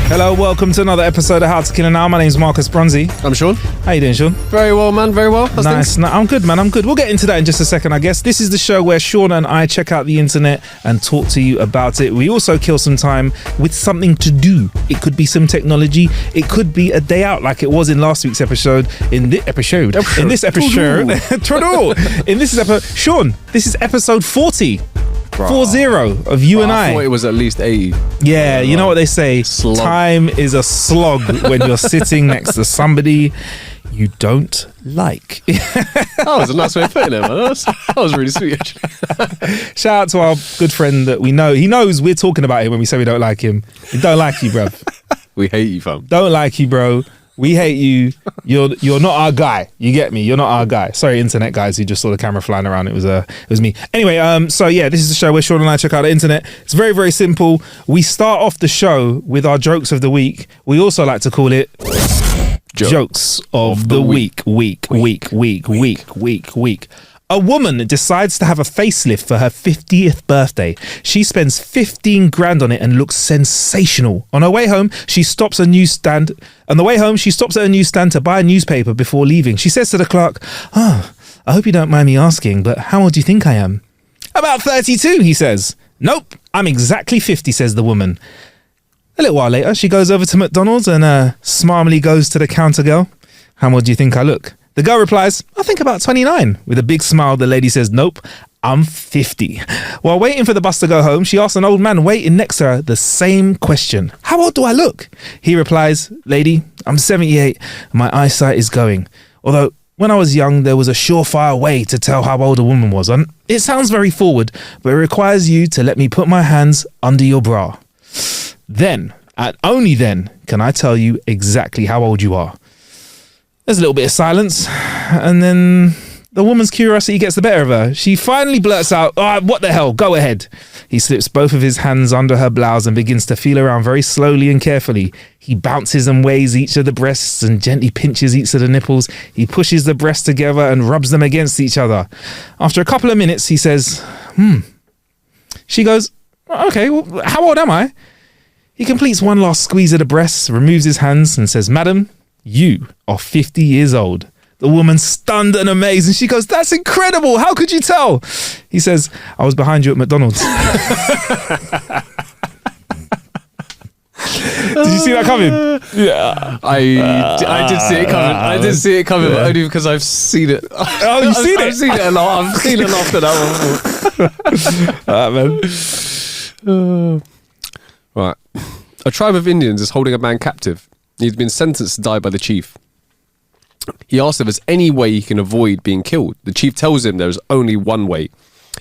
Hello, welcome to another episode of How to Kill an Hour. My name's Marcus Bronzy. I'm Sean. How you doing, Sean? Very well, man. Very well. How's Nice. No, I'm good, man. I'm good. We'll get into that in just a second, I guess. This is the show where Sean and I check out the internet and talk to you about it. We also kill some time with something to do. It could be some technology. It could be a day out like it was in last week's episode. In this episode. Sean, this is episode 40. 40 of you and I. I thought it was at least 80. Yeah, you know what they say. Slog. Time is a slog when you're sitting next to somebody you don't like. That was a nice way of putting it, man. That was really sweet, actually. Shout out to our good friend that we know. He knows we're talking about him when we say we don't like him. We don't like you, bruv. We hate you, fam. Don't like you, bro. We hate you. You're not our guy. You get me? You're not our guy. Sorry, internet guys who just saw the camera flying around. It was me. Anyway, so yeah, this is the show where Sean and I check out the internet. It's very, very simple. We start off the show with our jokes of the week. We also like to call it jokes of the week. A woman decides to have a facelift for her 50th birthday. She spends 15 grand on it and looks sensational. On her way home, she stops at a newsstand. On the way home, she stops at a newsstand to buy a newspaper before leaving. She says to the clerk, I hope you don't mind me asking, but how old do you think I am? About 32, he says. Nope, I'm exactly 50, says the woman. A little while later, she goes over to McDonald's and smarmily goes to the counter girl. How old do you think I look? The girl replies, I think about 29. With a big smile, the lady says, nope, I'm 50. While waiting for the bus to go home, she asks an old man waiting next to her the same question. How old do I look? He replies, lady, I'm 78 and my eyesight is going. Although, when I was young, there was a surefire way to tell how old a woman was. And it sounds very forward, but it requires you to let me put my hands under your bra. Then, and only then, can I tell you exactly how old you are. There's a little bit of silence, and then the woman's curiosity gets the better of her. She finally blurts out, what the hell, go ahead. He slips both of his hands under her blouse and begins to feel around very slowly and carefully. He bounces and weighs each of the breasts and gently pinches each of the nipples. He pushes the breasts together and rubs them against each other. After a couple of minutes, he says, She goes, okay, well, how old am I? He completes one last squeeze of the breasts, removes his hands and says, Madam, you are 50 years old. The woman's stunned and amazed, and she goes, that's incredible. How could you tell? He says, I was behind you at McDonald's. Did you see that coming? Yeah. I did see it coming. I did see it coming, but only because I've seen it. Oh, you've seen it? I've seen it a lot. I've seen it after that one. Man. Right. A tribe of Indians is holding a man captive. He's been sentenced to die by the chief. He asks if there's any way he can avoid being killed. The chief tells him there's only one way.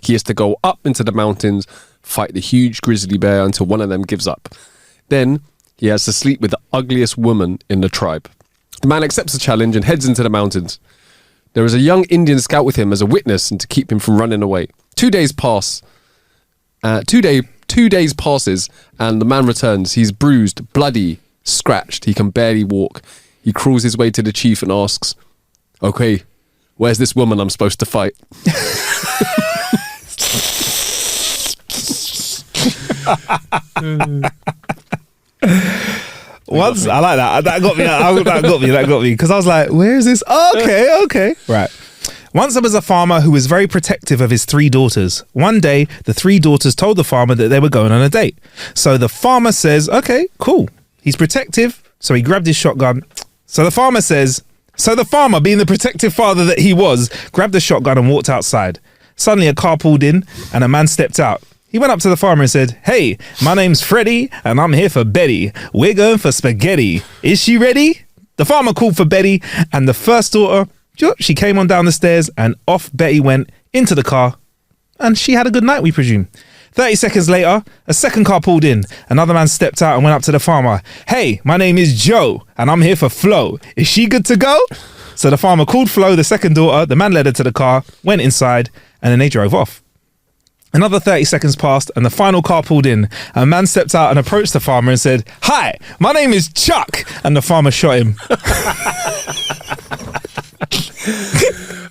He has to go up into the mountains, fight the huge grizzly bear until one of them gives up. Then he has to sleep with the ugliest woman in the tribe. The man accepts the challenge and heads into the mountains. There is a young Indian scout with him as a witness and to keep him from running away. 2 days pass. 2 days passes and the man returns. He's bruised, bloody, scratched. He can barely walk. He crawls his way to the chief and asks, okay, where's this woman I'm supposed to fight? Once I like that. That got me. Because I was like, where is this? Okay. Right. Once there was a farmer who was very protective of his 3 daughters. One day, the 3 daughters told the farmer that they were going on a date. So the farmer says, okay, cool. He's protective, so he grabbed his shotgun. So the farmer, being the protective father that he was, grabbed the shotgun and walked outside. Suddenly a car pulled in and a man stepped out. He went up to the farmer and said, hey, my name's Freddie and I'm here for Betty. We're going for spaghetti. Is she ready? The farmer called for Betty and the first daughter, she came on down the stairs and off Betty went into the car and she had a good night, we presume. 30 seconds later, a second car pulled in. Another man stepped out and went up to the farmer. Hey, my name is Joe and I'm here for Flo. Is she good to go? So the farmer called Flo, the second daughter. The man led her to the car, went inside, and then they drove off. Another 30 seconds passed and the final car pulled in. A man stepped out and approached the farmer and said, hi, my name is Chuck. And the farmer shot him.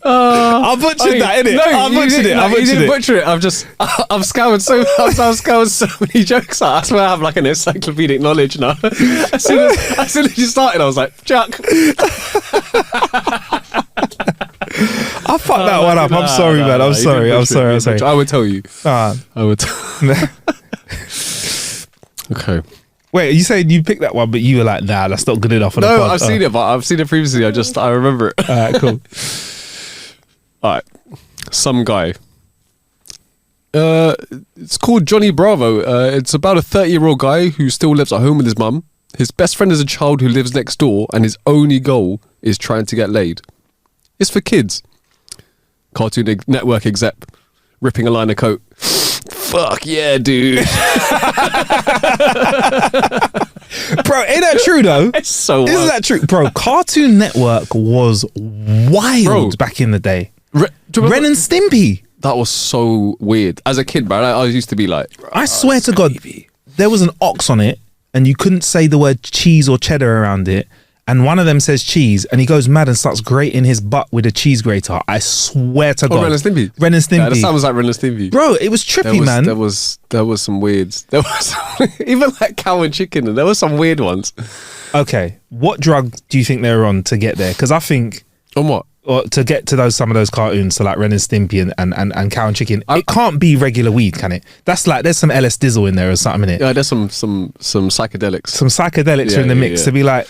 I butchered that, innit? I butchered it. You didn't butcher it. I've scoured so many jokes out. I swear I have like an encyclopedic knowledge now. As soon as you started, I was like, Chuck. I fucked that one up. I'm sorry, man. I'm sorry. I would tell you. I would. Okay. Wait, you saying you picked that one, but you were like, nah, that's not good enough for the No, pod. I've seen it, but I've seen it previously. I remember it. All right, cool. All right. Some guy. It's called Johnny Bravo. It's about a 30-year-old guy who still lives at home with his mum. His best friend is a child who lives next door, and his only goal is trying to get laid. It's for kids. Cartoon Network exec ripping a line of coke. Fuck yeah, dude. Bro, ain't that true though? It's so Isn't that true? Bro, Cartoon Network was wild back in the day. Do you remember- Ren and Stimpy. That was so weird. As a kid, bro, I used to be like... I swear to God, there was an ox on it and you couldn't say the word cheese or cheddar around it. And one of them says cheese and he goes mad and starts grating his butt with a cheese grater. I swear to God. Ren and Stimpy. Ren and Stimpy. Yeah, that sounds like Ren and Stimpy. Bro, it was trippy, man. There was some weirds. There was even like cow and chicken, and there were some weird ones. Okay, what drug do you think they were on to get there? Because I think... On what? Or to get to some of those cartoons, so like Ren and Stimpy and Cow and Chicken, it can't be regular weed, can it? That's like there's some LS Dizzle in there or something in it. Yeah, there's some psychedelics. Some psychedelics are in the mix to be like.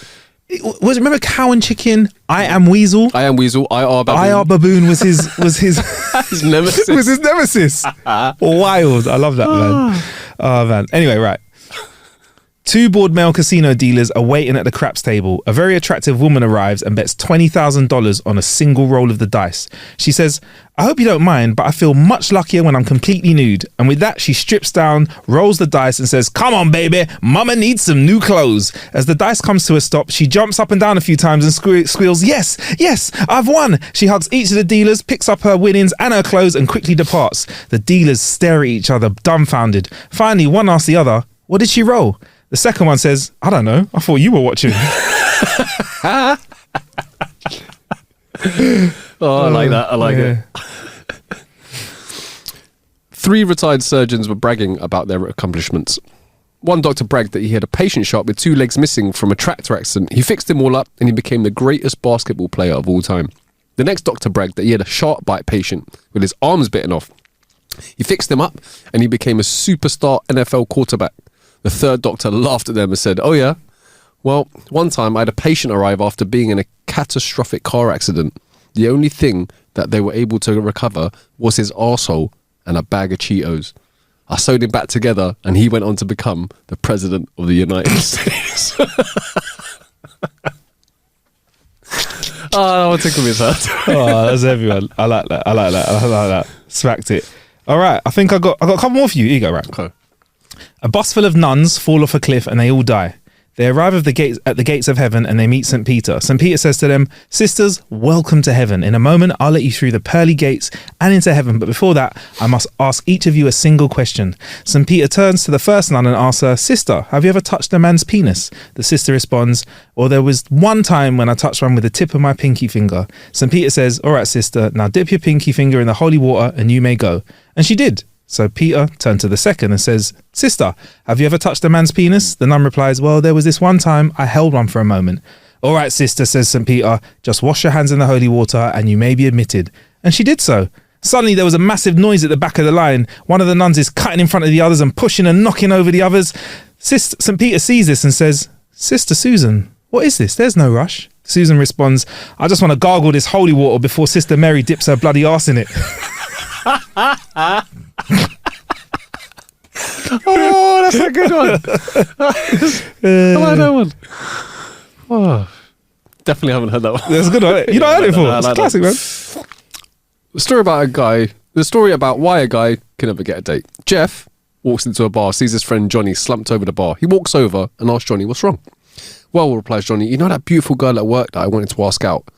Remember Cow and Chicken? I Am Weasel. I Am Weasel. IR Baboon. IR Baboon was his his nemesis. was his nemesis. Wild. I love that, man. Oh man. Anyway, right. Two bored male casino dealers are waiting at the craps table. A very attractive woman arrives and bets $20,000 on a single roll of the dice. She says, I hope you don't mind, but I feel much luckier when I'm completely nude. And with that, she strips down, rolls the dice and says, come on, baby, mama needs some new clothes. As the dice comes to a stop, she jumps up and down a few times and squeals, yes, I've won. She hugs each of the dealers, picks up her winnings and her clothes and quickly departs. The dealers stare at each other, dumbfounded. Finally, one asks the other, what did she roll? The second one says, I don't know. I thought you were watching. I like that. I like it. 3 retired surgeons were bragging about their accomplishments. One doctor bragged that he had a patient shot with 2 legs missing from a tractor accident. He fixed them all up and he became the greatest basketball player of all time. The next doctor bragged that he had a shark bite patient with his arms bitten off. He fixed them up and he became a superstar NFL quarterback. The third doctor laughed at them and said, oh yeah? Well, one time I had a patient arrive after being in a catastrophic car accident. The only thing that they were able to recover was his arsehole and a bag of Cheetos. I sewed him back together and he went on to become the president of the United States. Oh, that tickle me hurt. Oh, that's everyone. I like that. Smacked it. All right, I think I got a couple more for you. Here you go, right? Okay. A bus full of nuns fall off a cliff and they all die. They arrive at the gates of heaven and they meet St. Peter. St. Peter says to them, sisters, welcome to heaven. In a moment, I'll let you through the pearly gates and into heaven. But before that, I must ask each of you a single question. St. Peter turns to the first nun and asks her, sister, have you ever touched a man's penis? The sister responds, well, there was one time when I touched one with the tip of my pinky finger. St. Peter says, all right, sister, now dip your pinky finger in the holy water and you may go. And she did. So Peter turned to the second and says, sister, have you ever touched a man's penis? The nun replies, well, there was this one time I held one for a moment. All right, sister, says St. Peter, just wash your hands in the holy water and you may be admitted. And she did so. Suddenly there was a massive noise at the back of the line. One of the nuns is cutting in front of the others and pushing and knocking over the others. St. Peter sees this and says, Sister Susan, what is this? There's no rush. Susan responds, I just want to gargle this holy water before Sister Mary dips her bloody arse in it. Oh, that's a good one. I like that one. Oh, definitely haven't heard that one. That's a good one. You not heard it before. It's a classic, man. The story about why a guy can never get a date. Jeff walks into a bar, sees his friend Johnny slumped over the bar. He walks over and asks Johnny, what's wrong? Well, replies Johnny, you know that beautiful girl at work that I wanted to ask out?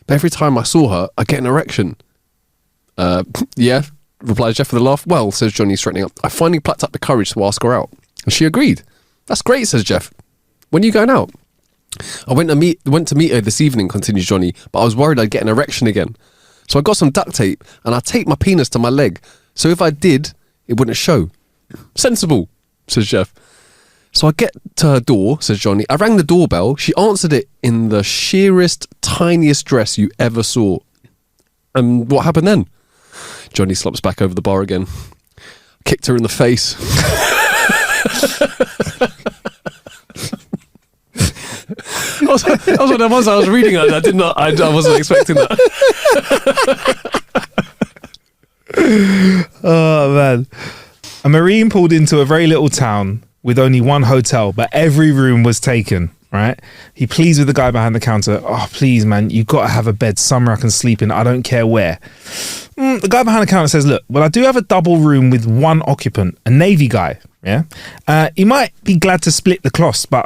But every time I saw her, I get an erection. Yeah, replies Jeff with a laugh. Well, says Johnny, straightening up, I finally plucked up the courage to ask her out. And she agreed. That's great, says Jeff. When are you going out? I went to meet her this evening, continues Johnny, but I was worried I'd get an erection again. So I got some duct tape and I taped my penis to my leg. So if I did, it wouldn't show. Sensible, says Chef. So I get to her door, says Johnny. I rang the doorbell. She answered it in the sheerest, tiniest dress you ever saw. And what happened then? Johnny slumps back over the bar again. Kicked her in the face. That was one of the ones I was reading. I wasn't expecting that. Oh, man. A Marine pulled into a very little town with only one hotel, but every room was taken, right? He pleads with the guy behind the counter. Oh, please, man, you've got to have a bed somewhere I can sleep in. I don't care where. The guy behind the counter says, look, well, I do have a double room with one occupant, a Navy guy, yeah? He might be glad to split the cost, but,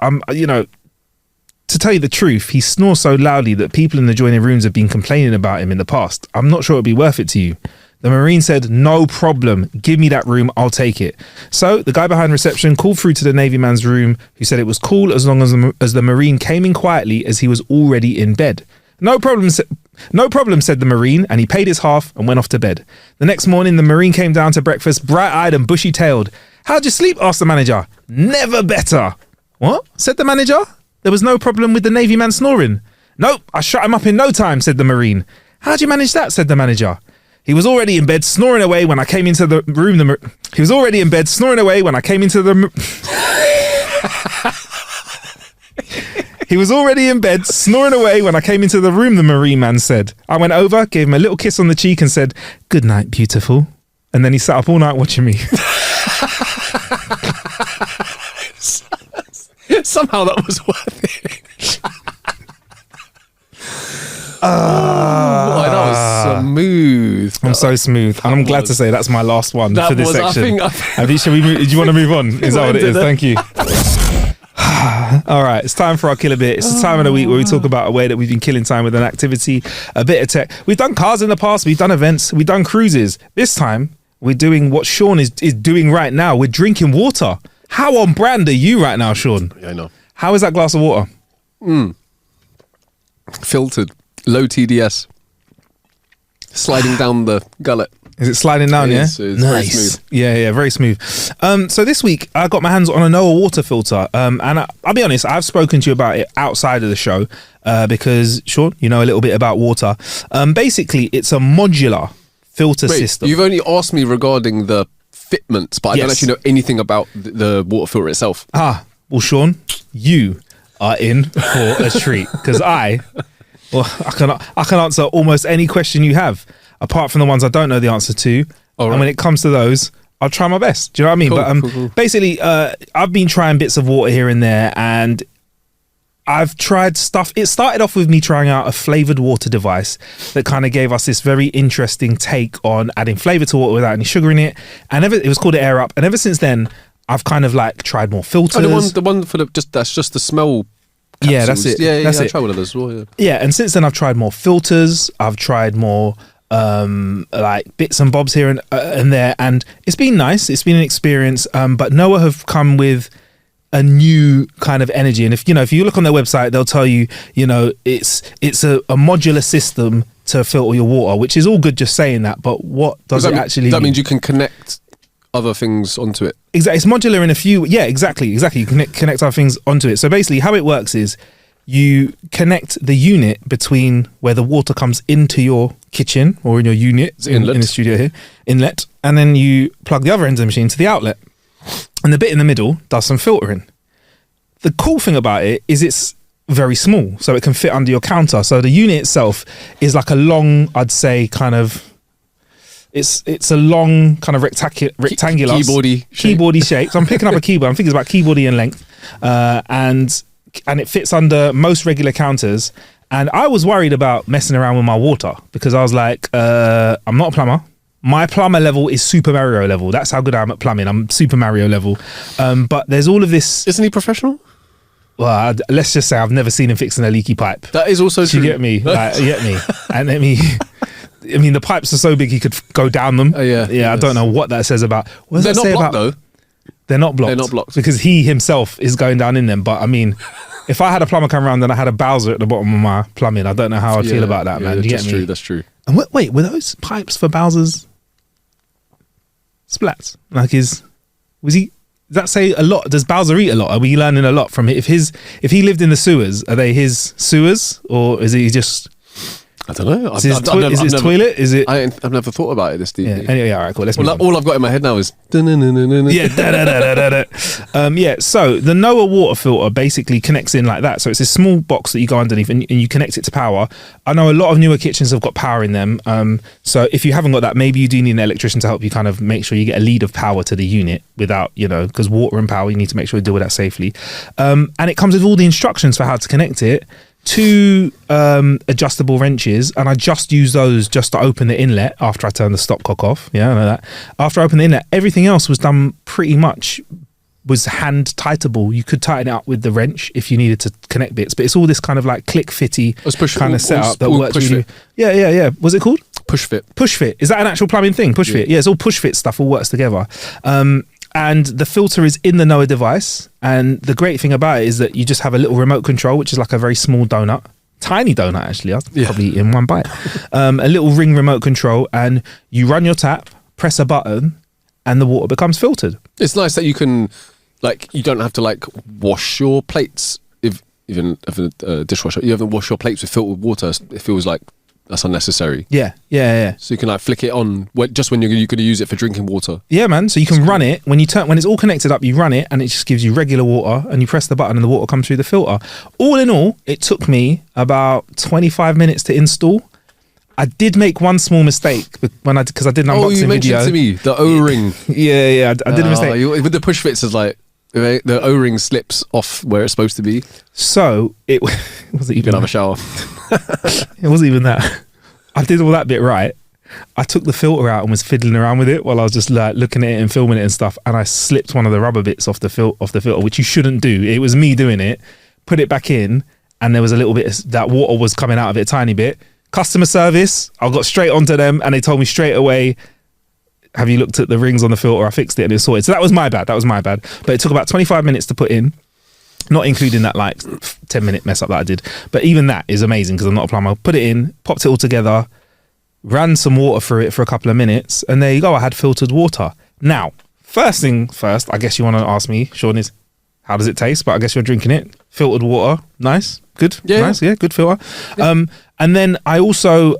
to tell you the truth, he snores so loudly that people in the adjoining rooms have been complaining about him in the past. I'm not sure it'd be worth it to you. The Marine said, no problem. Give me that room. I'll take it. So the guy behind reception called through to the Navy man's room, who said it was cool as long as the Marine came in quietly as he was already in bed. No problem, said the Marine, and he paid his half and went off to bed. The next morning, the Marine came down to breakfast, bright-eyed and bushy-tailed. How'd you sleep? Asked the manager. Never better. What? Said the manager. There was no problem with the Navy man snoring. Nope, I shut him up in no time, said the Marine. How'd you manage that? Said the manager. He was already in bed snoring away when I came into the room. He was already in bed snoring away when I came into the. He was already in bed snoring away when I came into the room. The Marine man said. I went over, gave him a little kiss on the cheek, and said, "Good night, beautiful." And then he sat up all night watching me. Somehow that was worth it. That was smooth. I'm so smooth. And I'm glad to say that's my last one for this section. Do you want to move on? Is that what it is? Thank you. All right, it's time for our Kill a Bit. It's the time of the week where we talk about a way that we've been killing time with an activity, a bit of tech. We've done cars in the past, we've done events, we've done cruises. This time, we're doing what Sean is doing right now. We're drinking water. How on brand are you right now, Sean? Yeah, I know. How is that glass of water? Filtered. Low TDS. Sliding down the gullet. Is it sliding down, It's nice. very smooth. Yeah, very smooth. So this week, I got my hands on a Noa water filter. And I'll be honest, I've spoken to you about it outside of the show because, Sean, you know a little bit about water. Basically, it's a modular filter system. You've only asked me regarding the fitments, but I don't actually know anything about the water filter itself. Well, Sean, you are in for a treat because I can answer almost any question you have, apart from the ones I don't know the answer to. Right. And when it comes to those, I'll try my best. Do you know what I mean? Cool. Basically, I've been trying bits of water here and there, and I've tried stuff. It started off with me trying out a flavored water device that kind of gave us this very interesting take on adding flavor to water without any sugar in it. And it was called Air Up. And ever since then, I've kind of like tried more filters. The one for that's just the smell. Capsules. Yeah, that's it. Yeah, I tried one of those as well. Yeah, and since then I've tried more filters. I've tried more like bits and bobs here and there, and it's been nice. It's been an experience. But Noa have come with a new kind of energy, and if you look on their website, they'll tell you, it's a modular system to filter your water, which is all good just saying that. But what does it actually mean? That means you can connect other things onto it. Exactly, it's modular in a few. Yeah, exactly. You can connect other things onto it. So basically, how it works is you connect the unit between where the water comes into your kitchen or in your unit in the studio here, inlet, and then you plug the other end of the machine to the outlet, and the bit in the middle does some filtering. The cool thing about it is it's very small, so it can fit under your counter. So the unit itself is like a long, I'd say, kind of. It's a long kind of rectangular keyboardy shape. So I'm picking up a keyboard. I'm thinking it's about keyboardy in length, and it fits under most regular counters. And I was worried about messing around with my water because I was like, I'm not a plumber. My plumber level is Super Mario level. That's how good I am at plumbing. I'm Super Mario level. But there's all of this. Isn't he professional? Well, let's just say I've never seen him fixing a leaky pipe. That is also true. You get me? Like, you get me? And I mean, the pipes are so big he could go down them. Yeah. I don't know what that says about. What does They're not blocked, though. They're not blocked. They're not blocked because he himself is going down in them. But I mean, if I had a plumber come around and I had a Bowser at the bottom of my plumbing, I don't know how I'd feel about that, man. Do you get me? That's true. And wait, were those pipes for Bowser's splats? Like, does that say a lot? Does Bowser eat a lot? Are we learning a lot from it? If he lived in the sewers, are they his sewers, or is he just? I don't know. Is his toilet? Is it? I've never thought about it this deeply. Yeah. Anyway, all right, cool. Let's move on. All I've got in my head now is yeah, so the Noa water filter basically connects in like that. So it's a small box that you go underneath and you connect it to power. I know a lot of newer kitchens have got power in them. So if you haven't got that, maybe you do need an electrician to help you kind of make sure you get a lead of power to the unit without, because water and power, you need to make sure you deal with that safely. And it comes with all the instructions for how to connect it. 2 adjustable wrenches, and I just use those just to open the inlet after I turn the stopcock off. Yeah, I know that. After I open the inlet, everything else was done pretty much was hand tightable. You could tighten it up with the wrench if you needed to connect bits, but it's all this kind of like click fitty kind of setup that works really. Yeah. Was it called? Push fit. Push fit. Is that an actual plumbing thing? Push fit. Yeah, it's all push fit stuff. All works together. And the filter is in the Noa device. And the great thing about it is that you just have a little remote control, which is like a very small donut. Tiny donut, actually. I was probably in one bite. A little ring remote control. And you run your tap, press a button, and the water becomes filtered. It's nice that you can, you don't have to, wash your plates. Even if a dishwasher, you haven't washed your plates with filtered water. It feels like that's unnecessary. Yeah. So you can flick it on just when you're going to use it for drinking water. Yeah, man. So you can run it when it's all connected up. You run it and it just gives you regular water, and you press the button and the water comes through the filter. All in all, it took me about 25 minutes to install. I did make one small mistake because I did an unboxing video. Oh, you mentioned to me the O-ring. Yeah. I did a mistake with the push fits. It's the O-ring slips off where it's supposed to be. So it wasn't even. You can have a shower. It wasn't even that. I did all that bit right. I took the filter out and was fiddling around with it while I was just looking at it and filming it and stuff. And I slipped one of the rubber bits off the filter, which you shouldn't do. It was me doing it. Put it back in, and there was a little bit that water was coming out of it, a tiny bit. Customer service, I got straight onto them, and they told me straight away, "Have you looked at the rings on the filter? I fixed it and it's sorted." So that was my bad. But it took about 25 minutes to put in. Not including that 10-minute mess up that I did. But even that is amazing because I'm not a plumber. Put it in, popped it all together, ran some water through it for a couple of minutes, and there you go. I had filtered water. Now, first thing first, I guess you want to ask me, Sean, is how does it taste? But I guess you're drinking it. Filtered water. Nice. Good. Yeah. Nice. Yeah, good filter. Yeah. And then I also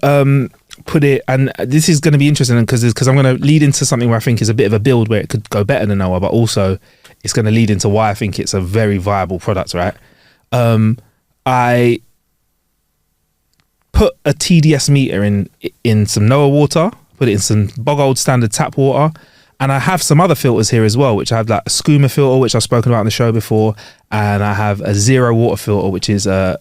put it, and this is going to be interesting because I'm going to lead into something where I think is a bit of a build where it could go better than Noa, but also it's going to lead into why I think it's a very viable product, right? I put a TDS meter in some Noa water, put it in some bog old standard tap water, and I have some other filters here as well, which I have a skooma filter, which I've spoken about on the show before, and I have a zero water filter, which is a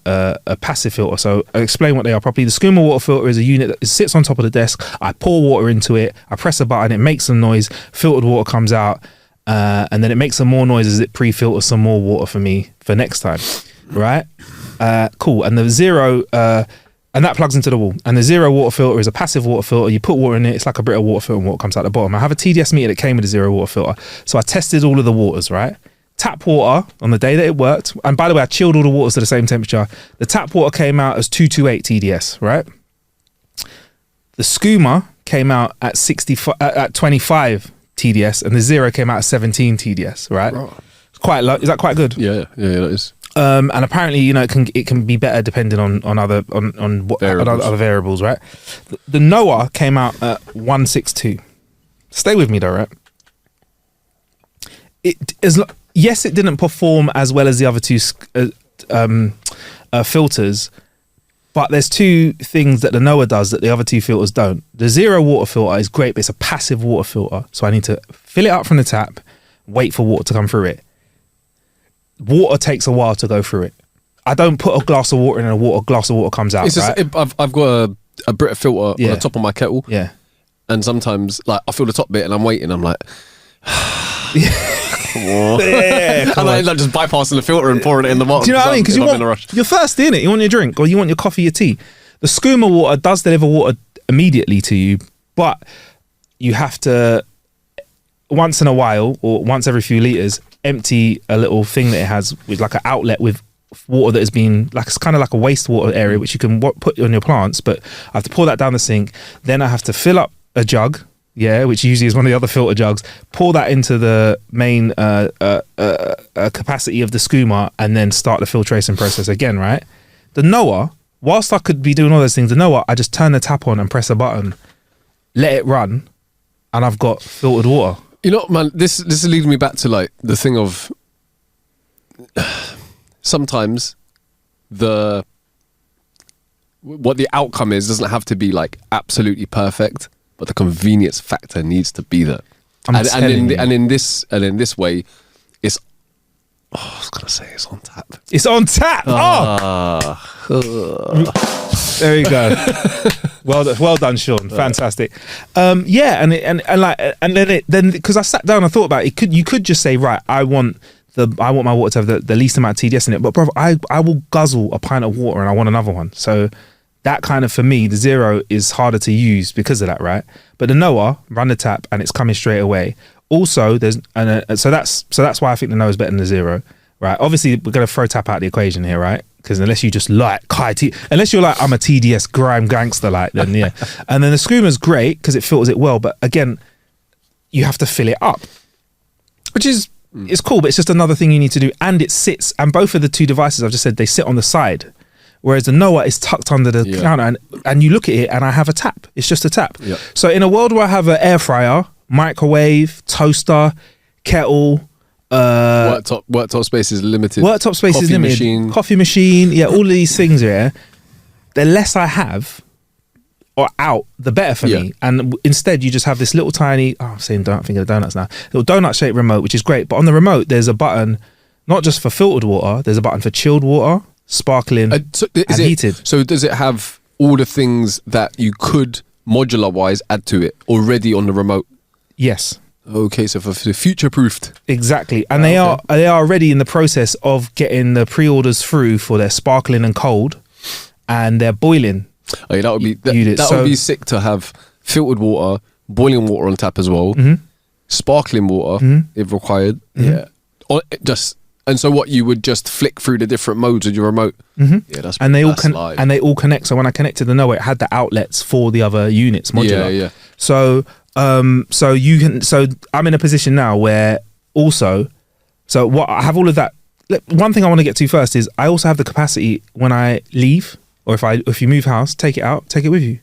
passive filter. So I'll explain what they are properly. The skooma water filter is a unit that sits on top of the desk. I pour water into it, I press a button, it makes some noise, filtered water comes out, and then it makes some more noise as it pre-filters some more water for me for next time, right? Cool. And the zero, and that plugs into the wall. And the zero water filter is a passive water filter. You put water in it, it's like a Brita water filter, and water comes out the bottom. I have a TDS meter that came with a zero water filter. So I tested all of the waters, right? Tap water on the day that it worked. And by the way, I chilled all the waters to the same temperature. The tap water came out as 228 TDS, right? The skooma came out at 25 TDS, and the zero came out at 17 TDS, right? It's quite low. Is that quite good? Yeah, that is. And apparently, it can be better depending on other variables, right? The Noa came out at 162. Stay with me though, right? Yes, it didn't perform as well as the other two filters, but there's two things that the Noa does that the other two filters don't. The zero water filter is great, but it's a passive water filter, so I need to fill it up from the tap, wait for water to come through it. Water takes a while to go through it. I don't put a glass of water in and a glass of water comes out. It's just, right? I've got a Brita filter on the top of my kettle. Yeah. And sometimes, I feel the top bit and I'm waiting. I'm like, yeah, and I just bypassing the filter and pouring it in the bottom. Do you know what I mean? Because you're thirsty, innit? You want your drink or you want your coffee, your tea. The skooma water does deliver water immediately to you, but you have to, once in a while or once every few litres, empty a little thing that it has with like an outlet with water that has been like, it's kind of like a wastewater area which you can put on your plants, but I have to pour that down the sink. Then I have to fill up a jug, which usually is one of the other filter jugs, pour that into the main capacity of the skuma, and then start the filtration process again, right? The Noa, whilst I could be doing all those things, the Noa, I just turn the tap on and press a button, let it run, and I've got filtered water. You know, man, this is leading me back to like the thing of sometimes what the outcome is doesn't have to be like absolutely perfect, but the convenience factor needs to be there. And in this way, it's I was gonna say it's on tap. It's on tap. There you go. Well done, Sean. Fantastic. Then because I sat down and thought about it, you could just say, right, I want my water to have the least amount of TDS in it, but bro, I will guzzle a pint of water and I want another one. So that kind of, for me, the zero is harder to use because of that, right? But the Noa, run the tap and it's coming straight away. Also, so that's why I think the Noa is better than the zero, right? Obviously, we're gonna throw tap out of the equation here, right? Because unless you just like unless you're like, I'm a TDS grime gangster, like, then yeah. And then the Skuma's great because it filters it well, but again, you have to fill it up, which is it's cool, but it's just another thing you need to do. And it sits, and both of the two devices I've just said, they sit on the side, whereas the Noa is tucked under the counter, and you look at it and I have a tap. It's just a tap. Yeah. So in a world where I have an air fryer, microwave, toaster, kettle, worktop space is limited. Worktop space is limited. Coffee machine, all of these things here. The less I have or out, the better for me. And instead, you just have this little tiny. I'm saying don't think of the donuts now. Little donut-shaped remote, which is great. But on the remote, there's a button, not just for filtered water. There's a button for chilled water, sparkling, and heated. So does it have all the things that you could modular-wise add to it already on the remote? Yes. Okay, so for future-proofed. Exactly. And they are already in the process of getting the pre-orders through for their sparkling and cold and their boiling. Oh, yeah, that would be would be sick to have filtered water, boiling water on tap as well, sparkling water if required. Yeah. Or and so what, you would just flick through the different modes of your remote. Yeah, that's and they all connect. So when I connected the Noa, it had the outlets for the other units modular. Yeah. So you can. So I'm in a position now where also, so what I have all of that. One thing I want to get to first is I also have the capacity when I leave, or if you move house, take it out, take it with you.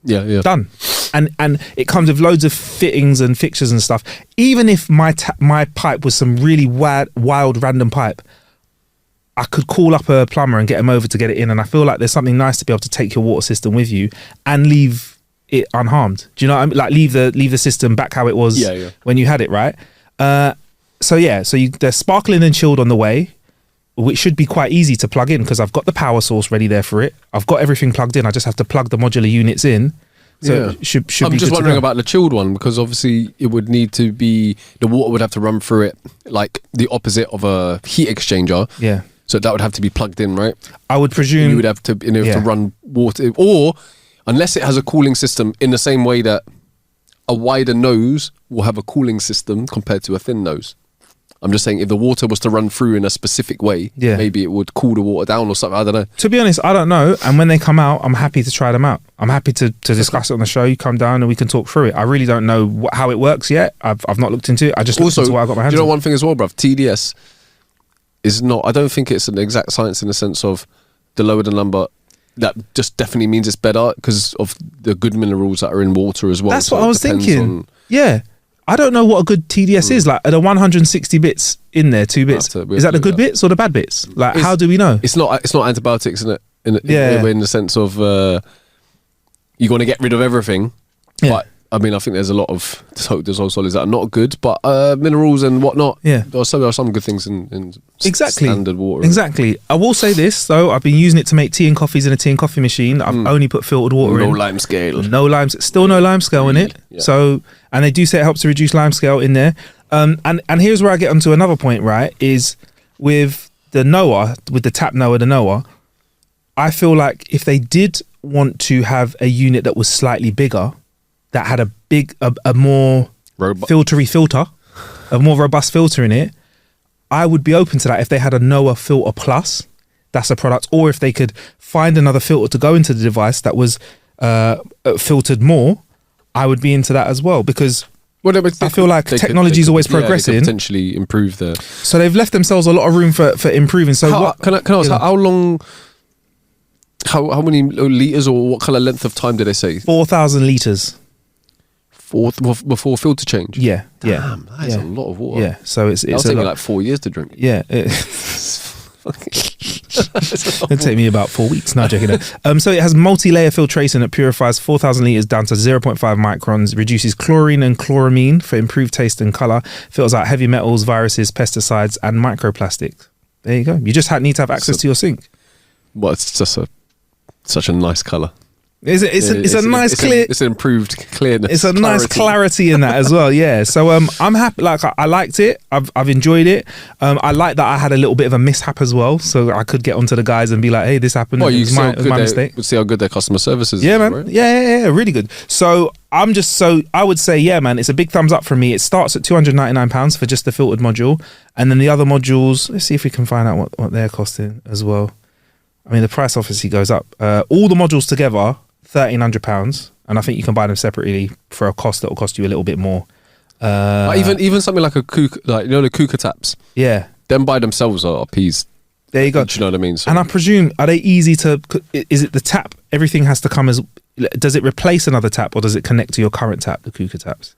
Yeah. Done. And it comes with loads of fittings and fixtures and stuff. Even if my pipe was some really wild random pipe, I could call up a plumber and get him over to get it in. And I feel like there's something nice to be able to take your water system with you and leave it unharmed. Do you know what I mean? Like leave the system back how it was when you had it, right? So they're sparkling and chilled on the way, which should be quite easy to plug in because I've got the power source ready there for it. I've got everything plugged in. I just have to plug the modular units in. So it should I'm be just good wondering about the chilled one, because obviously it would need to be, the water would have to run through it like the opposite of a heat exchanger. Yeah. So that would have to be plugged in, right? I would presume. And you would have to, to run water, or unless it has a cooling system in the same way that a wider nose will have a cooling system compared to a thin nose. I'm just saying, if the water was to run through in a specific way, maybe it would cool the water down or something. I don't know. To be honest, I don't know. And when they come out, I'm happy to try them out. I'm happy to discuss it on the show. You come down and we can talk through it. I really don't know how it works yet. I've not looked into it. I just looked into what I got my hands on. You know, one thing as well, bruv, TDS is not, I don't think it's an exact science in the sense of the lower the number, that just definitely means it's better because of the good minerals that are in water as well. That's what I was thinking. Yeah. I don't know what a good TDS is. Like, are the 160 bits in there, 2 bits? Is that the good bits or the bad bits? Like, how do we know? It's not antibiotics, isn't it? In the sense of you're going to get rid of everything. Yeah. But I mean, I think there's a lot of dissolved solids that are not good, but minerals and whatnot. Yeah, there are some good things in standard water. Exactly. I will say this though: I've been using it to make tea and coffees in a tea and coffee machine. I've only put filtered water in. No lime scale. Still no lime scale in it. Yeah. So, and they do say it helps to reduce lime scale in there. And here's where I get onto another point. Right, is with the Noa, with the Tap Noa, the Noa. I feel like if they did want to have a unit that was slightly bigger, that had a more filter, a more robust filter in it, I would be open to that if they had a Noa Filter Plus. That's a product. Or if they could find another filter to go into the device that was filtered more, I would be into that as well, because I feel like technology is always progressing. They could potentially improve the. So they've left themselves a lot of room for improving. So can I ask, how long, how many litres or what kind of length of time did they say? 4,000 litres. Before filter change? Yeah. Damn, that is a lot of water. Yeah, so it's It'll take me like 4 years to drink. Yeah. It'll take me about 4 weeks. No, joking. So it has multi-layer filtration that purifies 4,000 litres down to 0.5 microns, reduces chlorine and chloramine for improved taste and colour, filters out heavy metals, viruses, pesticides and microplastics. There you go. You just need to have access to your sink. Well, it's just such a nice colour. It's a nice clear. It's an improved clearness. It's a nice clarity in that as well. Yeah. So I'm happy. Like I liked it. I've enjoyed it. I like that I had a little bit of a mishap as well, so I could get onto the guys and be like, "Hey, this happened. Well, it was my mistake." We'll see how good their customer service is. Yeah, man. Right? Yeah, really good. So I would say, yeah, man, it's a big thumbs up from me. It starts at £299 for just the filtered module, and then the other modules. Let's see if we can find out what they're costing as well. I mean, the price obviously goes up. All the modules together, £1,300, and I think you can buy them separately for a cost that will cost you a little bit more. Even something like the Kuka taps. Yeah, them by themselves are peas. There you go. Do you know what I mean? So, and I presume, are they easy to? Is it the tap? Everything has to come as. Does it replace another tap, or does it connect to your current tap? The Kuka taps.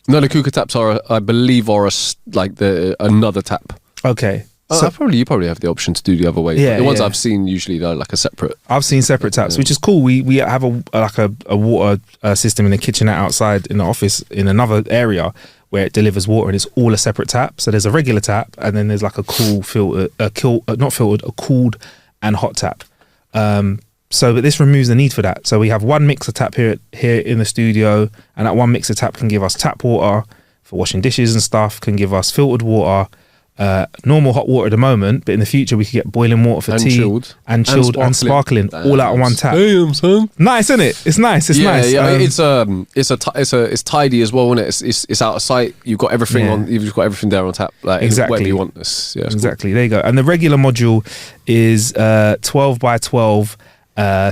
No, the Kuka taps I believe, another tap. Okay. So you probably have the option to do the other way. Yeah, the ones I've seen usually they're like a separate. I've seen separate taps, which is cool. We have a water system in the kitchenette outside in the office in another area where it delivers water, and it's all a separate tap. So there's a regular tap, and then there's like a cool filter, a cooled and hot tap. But this removes the need for that. So we have one mixer tap here in the studio, and that one mixer tap can give us tap water for washing dishes and stuff. Can give us filtered water. Normal hot water at the moment, but in the future we could get boiling water for tea and sparkling all out on one tap. Damn, son. Nice, isn't it? It's nice. It's nice. Yeah, it's tidy as well, isn't it? It's out of sight. You've got everything on. You've got everything there on tap. Like exactly. Whatever you want. Exactly. Cool. There you go. And the regular module is 12 by 12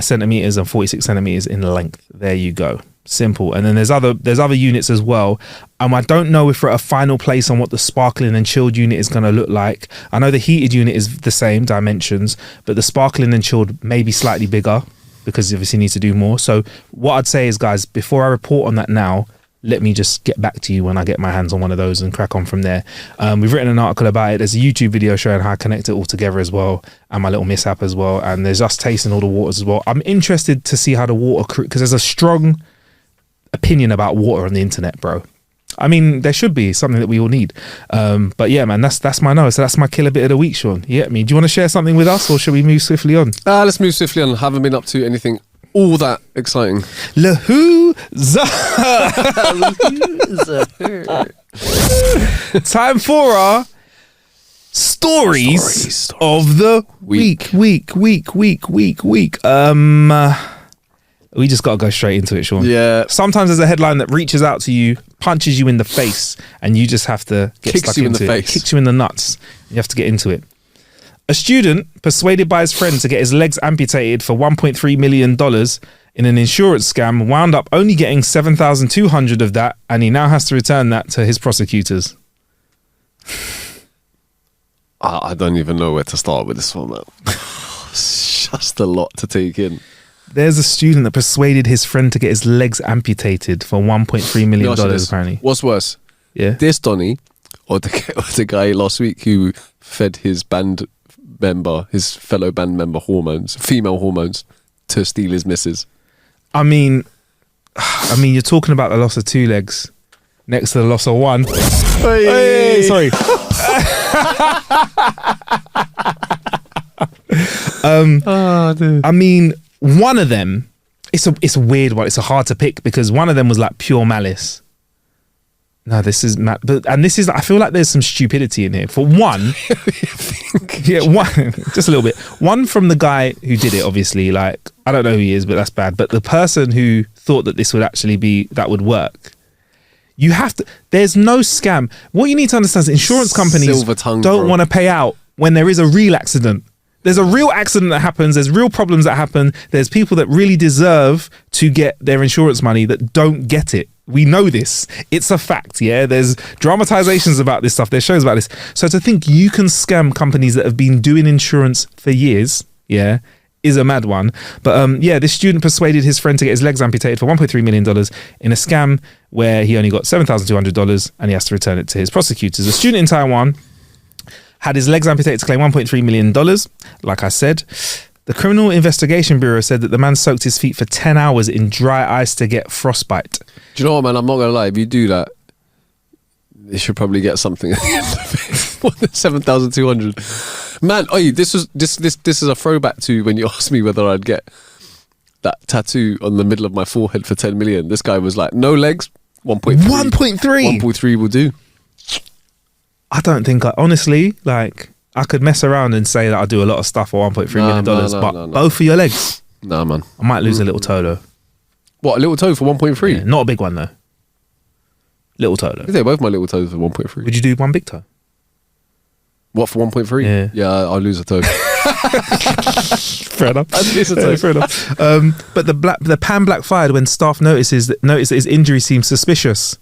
centimeters and 46 centimeters in length. There you go. Simple. And then there's other units as well. I don't know if we're at a final place on what the sparkling and chilled unit is going to look like. I know the heated unit is the same dimensions, but the sparkling and chilled may be slightly bigger because obviously needs to do more. So what I'd say is, guys, before I report on that now, let me just get back to you when I get my hands on one of those and crack on from there. We've written an article about it. There's a YouTube video showing how I connect it all together as well, and my little mishap as well. And there's us tasting all the waters as well. I'm interested to see how the water, because there's a strong opinion about water on the internet, bro. I mean, there should be something that we all need. But yeah, man, that's my no. So that's my killer bit of the week, Sean. You get me? Do you want to share something with us, or should we move swiftly on? Let's move swiftly on. Haven't been up to anything all that exciting. Time for our stories of the week. We just got to go straight into it, Sean. Yeah. Sometimes there's a headline that reaches out to you, punches you in the face, and you just have to get stuck into it. It kicks you in the nuts. You have to get into it. A student persuaded by his friend to get his legs amputated for $1.3 million in an insurance scam wound up only getting $7,200 of that, and he now has to return that to his prosecutors. I don't even know where to start with this one, man. It's just a lot to take in. There's a student that persuaded his friend to get his legs amputated for $1.3 million, apparently. What's worse? Yeah. This Donny, or the guy last week who fed his fellow band member female hormones, to steal his missus. I mean, you're talking about the loss of 2 legs next to the loss of 1. Hey, sorry. Dude. I mean, one of them, it's a weird one. It's a hard to pick because one of them was like pure malice. No, this is I feel like there's some stupidity in here. For one, one, just a little bit. One from the guy who did it, obviously. Like, I don't know who he is, but that's bad. But the person who thought that this would actually that would work. You have to. There's no scam. What you need to understand is insurance companies Silver tongue, don't bro. want to pay out when there is a real accident. There's a real accident that happens. There's real problems that happen. There's people that really deserve to get their insurance money that don't get it. We know this. It's a fact, yeah? There's dramatizations about this stuff. There's shows about this. So to think you can scam companies that have been doing insurance for years, yeah, is a mad one. But this student persuaded his friend to get his legs amputated for $1.3 million in a scam where he only got $7,200 and he has to return it to his prosecutors. A student in Taiwan had his legs amputated to claim $1.3 million. Like I said, the Criminal Investigation Bureau said that the man soaked his feet for 10 hours in dry ice to get frostbite. Do you know what, man? I'm not gonna lie. If you do that, you should probably get something at the end of it. More than 7,200. Man, this is a throwback to when you asked me whether I'd get that tattoo on the middle of my forehead for 10 million. This guy was like, no legs, 1.3. 1.3. 1.3 will do. I don't think honestly, like, I could mess around and say that I do a lot of stuff for $1.3 million, but both of your legs, nah, man, I might lose a little toe though. What, a little toe for 1.3? Yeah, not a big one though. Little toe though. Yeah, both my little toes for 1.3. Would you do one big toe? What, for 1.3? Yeah, I'll lose a toe. Fair enough. I'd lose a toe. Fair enough. But the pan black fired when staff noticed that his injury seemed suspicious.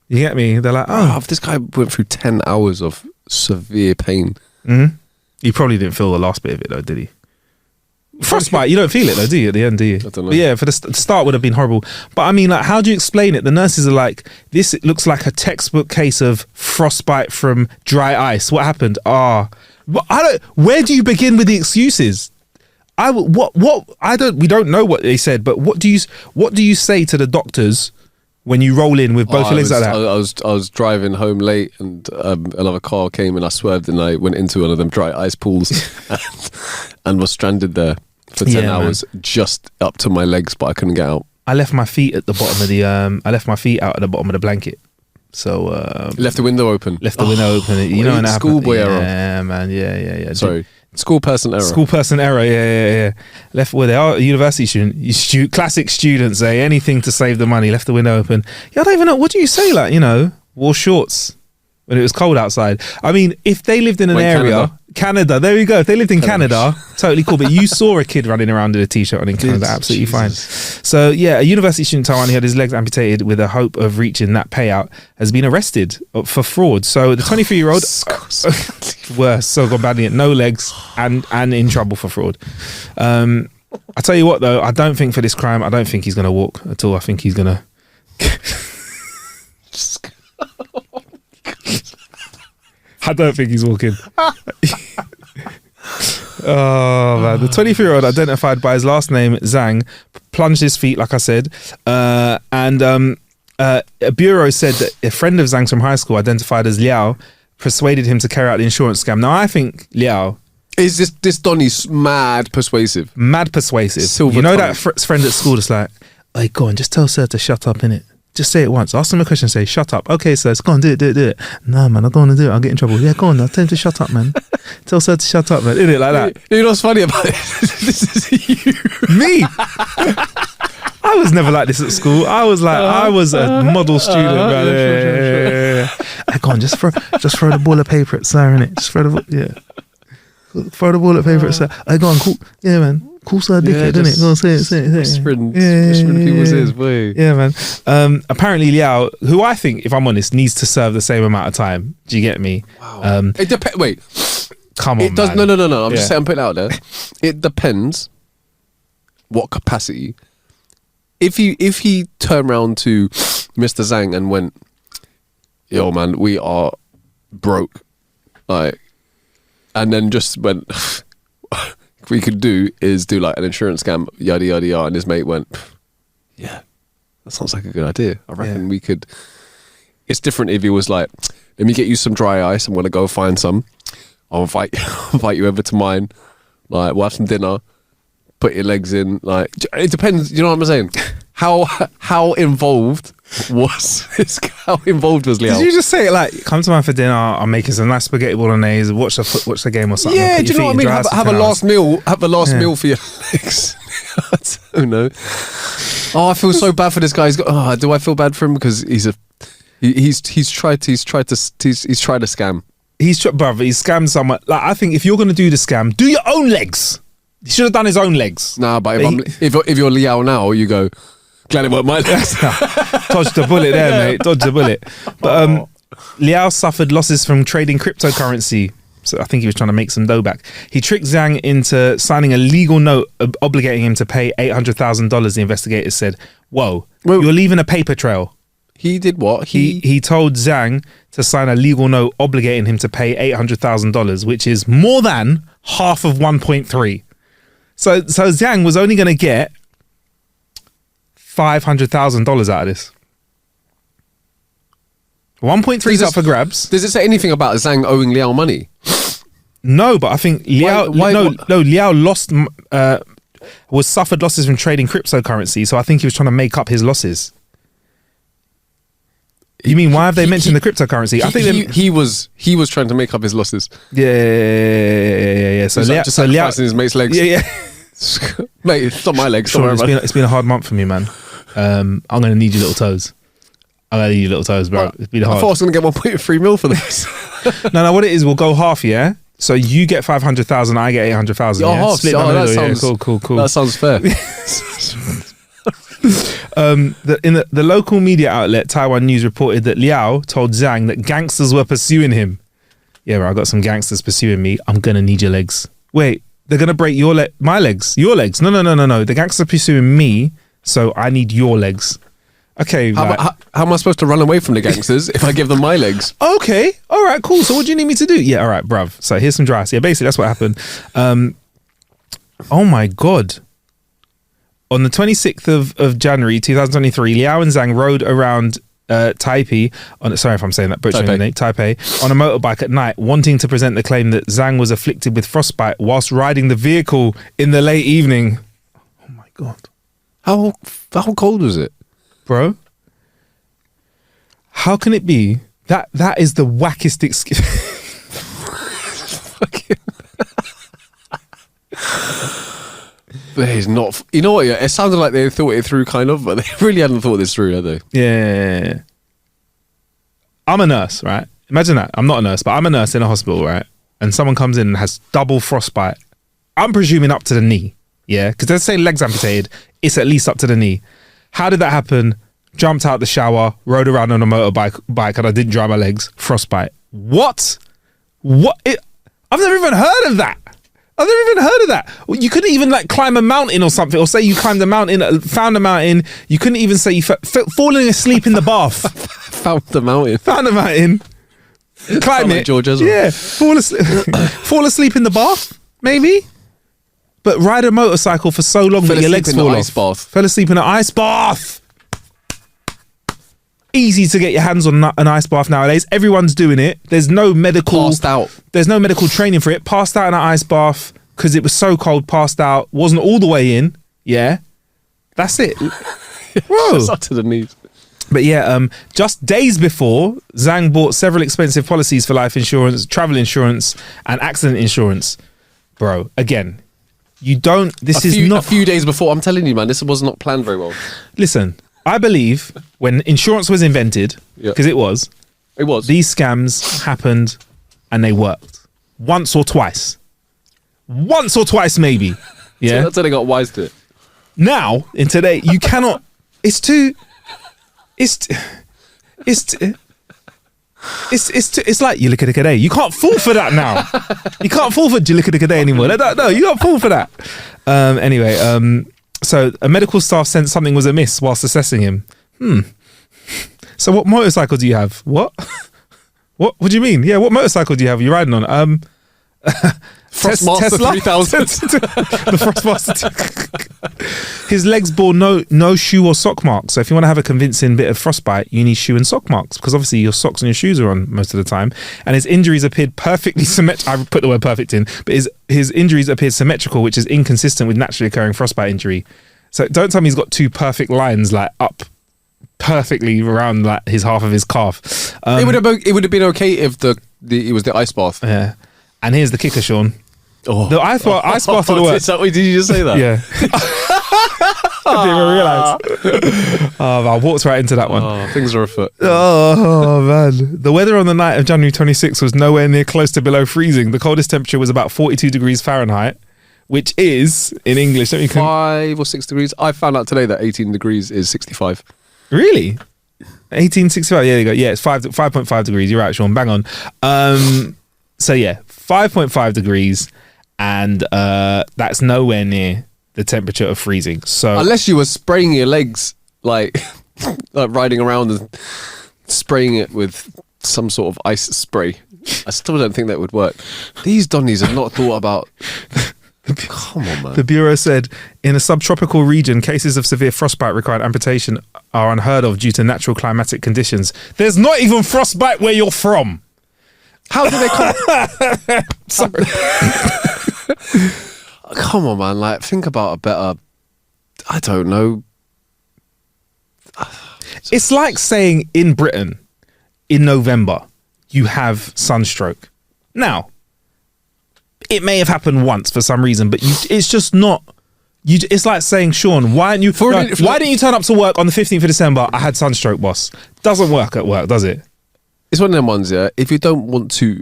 You get me? They're like, This guy went through 10 hours of severe pain. Mm-hmm. He probably didn't feel the last bit of it though, did he? Frostbite, you don't feel it though, do you? At the end, do you? I don't know. But yeah, for the start would have been horrible. But I mean, like, how do you explain it? The nurses are like, this looks like a textbook case of frostbite from dry ice. What happened? But where do you begin with the excuses? We don't know what they said, but what do you say to the doctors when you roll in with both your legs like that? I was driving home late and another car came and I swerved and I went into one of them dry ice pools and was stranded there for 10 hours, just up to my legs, but I couldn't get out. I left my feet at the bottom of the I left my feet out at the bottom of the blanket. So left the window open. Left the window open. You know, schoolboy error. Yeah, man. Yeah. Sorry. School person error. School person error, yeah. Left where they are, a university student. Classic students say anything to save the money. Left the window open. Yeah, I don't even know. What do you say? Like, wore shorts when it was cold outside. I mean, if they lived in an area, Canada, there you go. If they lived in Canada, totally cool. But you saw a kid running around in a t-shirt on in Canada, absolutely fine. So yeah, a university student in Taiwan who had his legs amputated with a hope of reaching that payout has been arrested for fraud. So the 23-year-old, worse, so gone badly, no legs and in trouble for fraud. I tell you what though, I don't think for this crime, I don't think he's going to walk at all. I think he's going to... I don't think he's walking. Oh man, the 23-year-old identified by his last name Zhang plunged his feet, like I said, and a bureau said that a friend of Zhang's from high school, identified as Liao, persuaded him to carry out the insurance scam. Now I think Liao is this Donny's mad persuasive. Silver you know tongue. That friend at school that's like, hey, go on, just tell sir to shut up, innit? Just say it once. Ask him a question. Say, shut up. Okay, sir. Go on, do it. No, man, I don't want to do it. I'll get in trouble. Yeah, go on. I'll tell him to shut up, man. Tell sir to shut up, man. Isn't it like that? You know what's funny about it? This is you. Me? I was never like this at school. I was a model student, man. Yeah. Hey, go on, just throw the ball of paper at sir, innit? Just throw the ball of paper at sir. Hey, go on, cool. Yeah, man. Cool sir, dickhead, innit? Go on, say it. Spreading people's ears, boy. Yeah, man. Apparently Liao, who I think, if I'm honest, needs to serve the same amount of time. Do you get me? Wow. It depends. Wait. Come on, it does. Man. No. I'm just saying, I'm putting it out there. It depends what capacity. If he turned around to Mr. Zhang and went, yo, man, we are broke. Like, and then just went... we could do is do like an insurance scam, yada yada yada, and his mate went, yeah, that sounds like a good idea. I reckon we could. It's different if he was like, let me get you some dry ice, I'm gonna go find some, I'll invite you over to mine, like we'll have some dinner, put your legs in, like it depends, you know what I'm saying? How involved was this? How involved was Liao? Did you just say it like, come to mine for dinner, I'm making some nice spaghetti bolognese, watch the game or something? Yeah, do you know what I mean? Have a last meal. Have a last meal for your legs. I don't know. Oh, I feel so bad for this guy. Do I feel bad for him because he's a He's tried to scam. He's scammed someone. Like, I think if you're going to do the scam, do your own legs. He should have done his own legs. Nah, but if you're Liao now, you go, glad it weren't my legs. Dodged the bullet there, mate. Dodged the bullet. But Liao suffered losses from trading cryptocurrency. So I think he was trying to make some dough back. He tricked Zhang into signing a legal note obligating him to pay $800,000, the investigators said. Whoa, you're leaving a paper trail. He did what? He told Zhang to sign a legal note obligating him to pay $800,000, which is more than half of 1.3. So Zhang was only going to get $500,000 out of this. 1.3 is up for grabs. Does it say anything about Zhang owing Liao money? No, but I think Liao Liao lost suffered losses from trading cryptocurrency, so I think he was trying to make up his losses. You mean why have they mentioned the cryptocurrency? I think he was trying to make up his losses. Yeah. So Liao just sacrificing his mate's legs. Yeah. Mate, it's not my legs. Sure, it's been a hard month for me, man. I'm gonna need your little toes. I'm gonna need your little toes, bro. It's been hard. I thought I was gonna get 1.3 mil for this. No. What it is, we'll go half, yeah. So you get 500,000, I get 800,000. Yeah, half. Split That sounds cool. That sounds fair. In the local media outlet Taiwan News reported that Liao told Zhang that gangsters were pursuing him. Yeah, bro, I got some gangsters pursuing me. I'm gonna need your legs. Wait, they're gonna break my legs? Your legs? No. The gangsters are pursuing me, so I need your legs. Okay, how am I supposed to run away from the gangsters if I give them my legs? Okay, all right, cool. So what do you need me to do? Yeah, all right, bruv. So here's some dry ice. Yeah, basically that's what happened. Oh my God. On the 26th of January 2023, Liao and Zhang rode around Taipei, sorry if I'm saying that, butchering the name, Taipei, on a motorbike at night, wanting to present the claim that Zhang was afflicted with frostbite whilst riding the vehicle in the late evening. Oh my God. How cold was it? Bro, how can it be that is the wackest excuse? But it's not. You know what? Yeah, it sounded like they thought it through, kind of, but they really hadn't thought this through, had they? Yeah. I'm a nurse, right? Imagine that. I'm not a nurse, but I'm a nurse in a hospital, right? And someone comes in and has double frostbite. I'm presuming up to the knee, yeah? Because they say legs amputated, it's at least up to the knee. How did that happen? Jumped out the shower, rode around on a motorbike, and I didn't dry my legs. Frostbite. What? I've never even heard of that. You couldn't even like climb a mountain or something, or say you climbed a mountain, found a mountain. You couldn't even say you falling asleep in the bath. Found the mountain. Climb it. George Ezra. Yeah. Fall asleep in the bath, maybe. But ride a motorcycle for so long that your legs fall off. Fell asleep in an ice bath. Easy to get your hands on an ice bath nowadays. Everyone's doing it. There's no medical... Passed out. There's no medical training for it. Passed out in an ice bath because it was so cold, passed out. Wasn't all the way in. Yeah. That's it. Bro. It's up to the knees. But yeah, just days before, Zhang bought several expensive policies for life insurance, travel insurance, and accident insurance. Bro, again... You don't... A few days before. I'm telling you, man, this was not planned very well. Listen, I believe when insurance was invented, because it was, these scams happened and they worked. Once or twice, maybe. Yeah. So that's how they got wise to it. Now, in today, you cannot... It's like Yulikadikade. You can't fall for that now. You can't fall for Yulikadikade anymore. No, you can't fall for that. Anyway, so a medical staff said something was amiss whilst assessing him. So what motorcycle do you have? What? What do you mean? Yeah, what motorcycle do you have? You're riding on? Frostmaster Tesla? 3000. The Frostmaster. His legs bore no shoe or sock marks. So if you want to have a convincing bit of frostbite, you need shoe and sock marks, because obviously your socks and your shoes are on most of the time. And his injuries appeared perfectly symmetrical. I put the word perfect in, but his injuries appeared symmetrical, which is inconsistent with naturally occurring frostbite injury. So don't tell me he's got two perfect lines like up perfectly around like his half of his calf. It would have been okay if it was the ice bath. Yeah. And here's the kicker, Sean. The ice bath of the worst. Did you just say that? Yeah. I didn't even realise. Oh, I walked right into that one. Oh, things are afoot. Oh, man. The weather on the night of January 26th was nowhere near close to below freezing. The coldest temperature was about 42 degrees Fahrenheit, which is, in English, 5 or 6 degrees. I found out today that 18 degrees is 65. Really? 1865. Yeah, there you go. Yeah, it's 5.5 degrees. You're right, Sean. Bang on. So yeah, 5.5 degrees, and that's nowhere near the temperature of freezing. So unless you were spraying your legs like riding around and spraying it with some sort of ice spray, I still don't think that would work. These Donnies have not thought about. Come on, man. The Bureau said in a subtropical region, cases of severe frostbite requiring amputation are unheard of due to natural climatic conditions. There's not even frostbite where you're from. How do they come? Sorry. Come on, man. Like, think about a better. I don't know. It's like saying in Britain, in November, you have sunstroke. Now, it may have happened once for some reason, but it's just not. It's like saying, Sean, why didn't you turn up to work on the 15th of December? I had sunstroke, boss. Doesn't work at work, does it? It's one of them ones, yeah. If you don't want to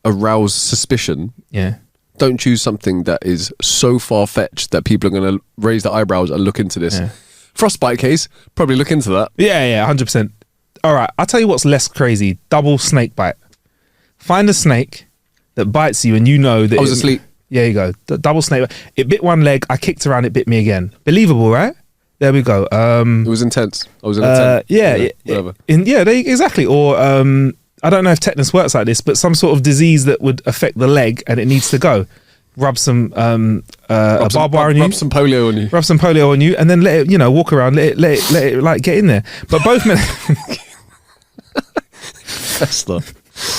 arouse suspicion, yeah, don't choose something that is so far-fetched that people are going to raise their eyebrows and look into this. Yeah. Frostbite case, probably look into that. Yeah, 100%. All right, I'll tell you what's less crazy. Double snake bite. Find a snake that bites you and you know that... I was asleep. Yeah, you go. The double snake. It bit one leg, I kicked around, it bit me again. Believable, right? There we go. It was intense. I was in a tent. Yeah, whatever. Exactly. Or I don't know if tetanus works like this, but some sort of disease that would affect the leg and it needs to go. Rub some barbed wire on you. Rub some polio on you. Rub some polio on you, and then let it, walk around. Let it like get in there. But both men. Stuff.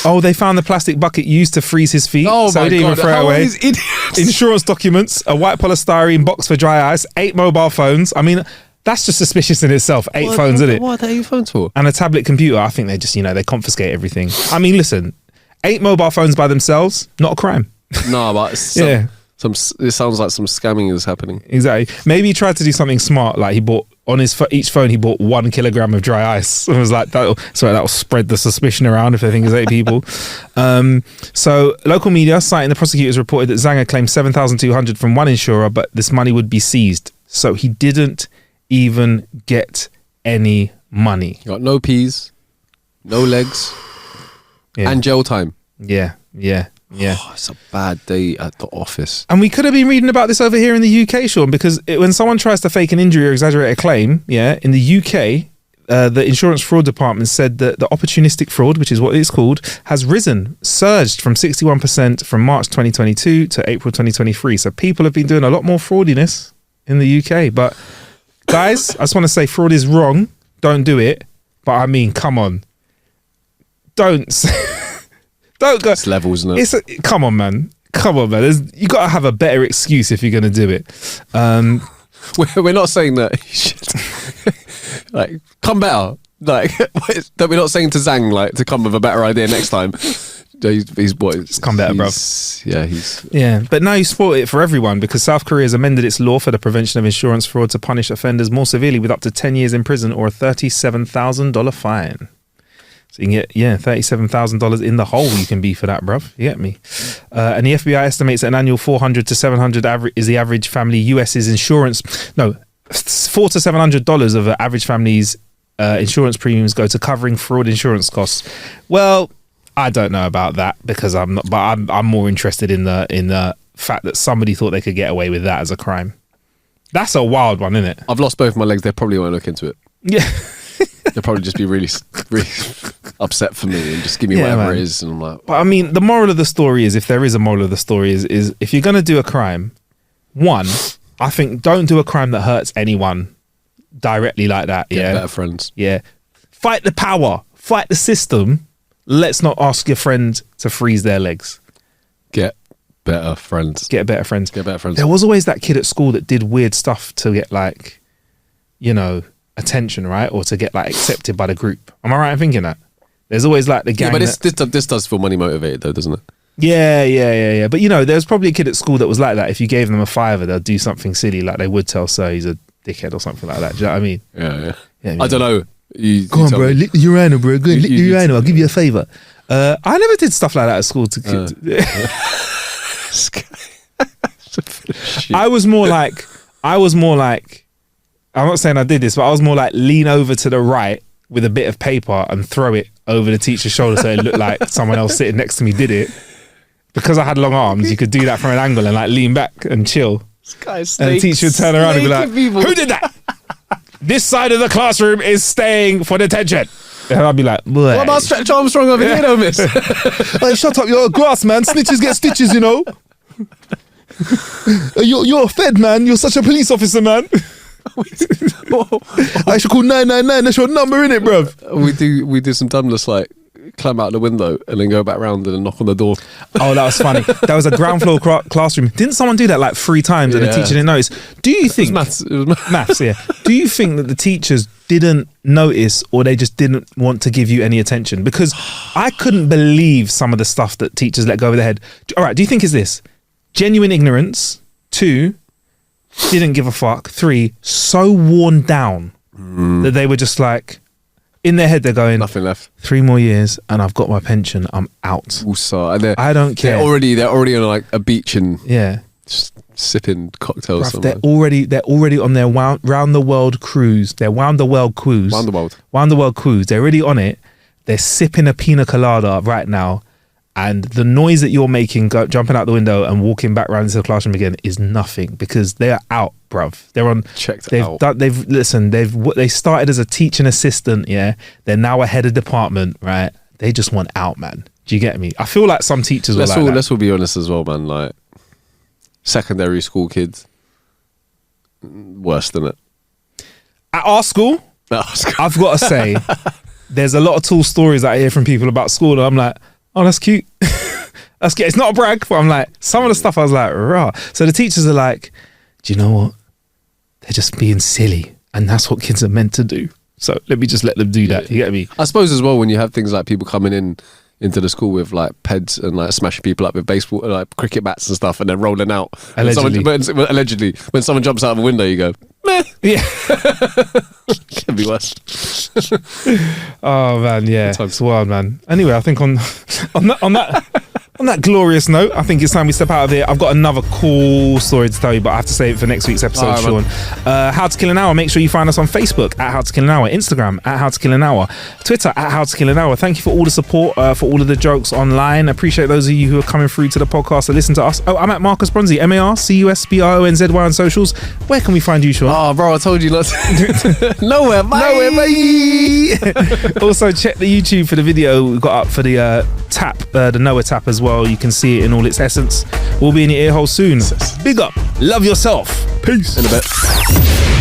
Oh, they found the plastic bucket used to freeze his feet. Oh, so my he didn't God. even throw How it are away. these idiots? Insurance documents, a white polystyrene box for dry ice, 8 mobile phones. I mean, that's just suspicious in itself. 8 phones, isn't it? What are they 8 phones for? And a tablet computer. I think they just, they confiscate everything. I mean, listen, 8 mobile phones by themselves, not a crime. No, but it sounds like some scamming is happening. Exactly. Maybe he tried to do something smart, like he bought on each phone he bought 1 kilogram of dry ice. And was like, that'll spread the suspicion around if they think it's 8 people. So local media citing the prosecutors reported that Zanger claimed $7,200 from one insurer, but this money would be seized. So he didn't even get any money. You got no peas, no legs, and jail time. Yeah. Oh, it's a bad day at the office. And we could have been reading about this over here in the UK, Sean, because when someone tries to fake an injury or exaggerate a claim, in the UK, the insurance fraud department said that the opportunistic fraud, which is what it's called, has surged from 61% from March 2022 to April 2023. So people have been doing a lot more fraudiness in the UK. But guys, I just want to say fraud is wrong. Don't do it. But I mean, come on. Don't go. It's levels, isn't it? Come on, man. You got to have a better excuse if you're going to do it. We're not saying that you should like come better. Like that we're not saying to Zhang to come with a better idea next time. He's what? Just come better, bro. Yeah. But now you spoil it for everyone because South Korea has amended its law for the prevention of insurance fraud to punish offenders more severely with up to 10 years in prison or a $37,000 fine. So you can get, $37,000 in the hole you can be for that, bruv. You get me? And the FBI estimates that an annual $400 to $700 is the average family US's insurance. No, $400 to $700 of an average family's insurance premiums go to covering fraud insurance costs. Well, I don't know about that because I'm not, but I'm more interested in the fact that somebody thought they could get away with that as a crime. That's a wild one, isn't it? I've lost both my legs. They probably won't look into it. Yeah. They'll probably just be really, really upset for me and just give me whatever it is. And I'm like, but I mean, the moral of the story is, if there is a moral of the story, is if you're going to do a crime, one, I think don't do a crime that hurts anyone directly like that. Get better friends. Yeah. Fight the power. Fight the system. Let's not ask your friend to freeze their legs. Get better friends. Get better friends. Get better friends. There was always that kid at school that did weird stuff to get attention, right? Or to get accepted by the group. Am I right in thinking that? There's always the gang. Yeah, but this does feel money motivated though, doesn't it? Yeah. But there's probably a kid at school that was like that. If you gave them a $5, they'll do something silly like they would tell Sir he's a dickhead or something like that. Do you know what I mean? Yeah. I don't know. Go on, bro. Lick the urinal, bro. Go and lick the urinal. I'll give you a favour. I never did stuff like that at school to kids. I was more like, I'm not saying I did this, but I was more like lean over to the right with a bit of paper and throw it over the teacher's shoulder so it looked like someone else sitting next to me did it. Because I had long arms, you could do that from an angle and like lean back and chill. And the teacher would turn around and be like, who did that? This side of the classroom is staying for detention. And I'd be like, boy. What about Stretch Armstrong over here, though, miss? Hey, shut up, you're a grass, man. Snitches get stitches, you know. You're a fed, man. You're such a police officer, man. I should call 999. That's your number, innit, bruv? We do some dumbness like climb out the window and then go back round and then knock on the door. Oh, that was funny. That was a ground floor classroom. Didn't someone do that like 3 times and the teacher didn't notice? Do you think... It was maths, yeah. Do you think that the teachers didn't notice or they just didn't want to give you any attention? Because I couldn't believe some of the stuff that teachers let go over their head. All right, do you think it's this? Genuine ignorance. 2, didn't give a fuck. 3, so worn down that they were just like... In their head, they're going, nothing left. 3 more years and I've got my pension. I'm out. Also, and I don't care. They're already on like a beach and just sipping cocktails. Bruv, they're already on their round the world cruise. Their round the world cruise. Round the world. Round the world cruise. They're already on it. They're sipping a pina colada right now. And the noise that you're making, jumping out the window and walking back round into the classroom again is nothing because they are out, bruv. They're on. They started as a teaching assistant, yeah. They're now a head of department, right? They just want out, man. Do you get me? I feel like some teachers are like that. Let's all be honest as well, man. Like secondary school kids, worse than it. At our school, I've got to say, there's a lot of tall stories that I hear from people about school, and I'm like, oh, that's cute. That's cute. It's not a brag, but I'm like, some of the stuff I was like, rah. So the teachers are like, do you know what? They're just being silly. And that's what kids are meant to do. So let me just let them do that. You get me? I suppose as well, when you have things like people coming into the school with like peds and like smashing people up with baseball, like cricket bats and stuff, and then rolling out. Allegedly. When someone jumps out of a window, you go, meh. Yeah. Could be worse. Oh man, yeah. It's wild, man. Anyway, I think on that glorious note, I think it's time we step out of here. I've got another cool story to tell you, but I have to save it for next week's episode, Sean. How to Kill an Hour. Make sure you find us on Facebook at How to Kill an Hour, Instagram at How to Kill an Hour, Twitter at How to Kill an Hour. Thank you for all the support, for all of the jokes online. Appreciate those of you who are coming through to the podcast to listen to us. Oh, I'm at Marcus Bronzy, MarcusBronzy on socials. Where can we find you, Sean? Oh, bro, I told you not to. Nowhere, bye. Also, check the YouTube for the video we got up for the tap, the Noa Tap as well. You can see it in all its essence. We'll be in your ear hole soon. Big up. Love yourself. Peace. In a bit.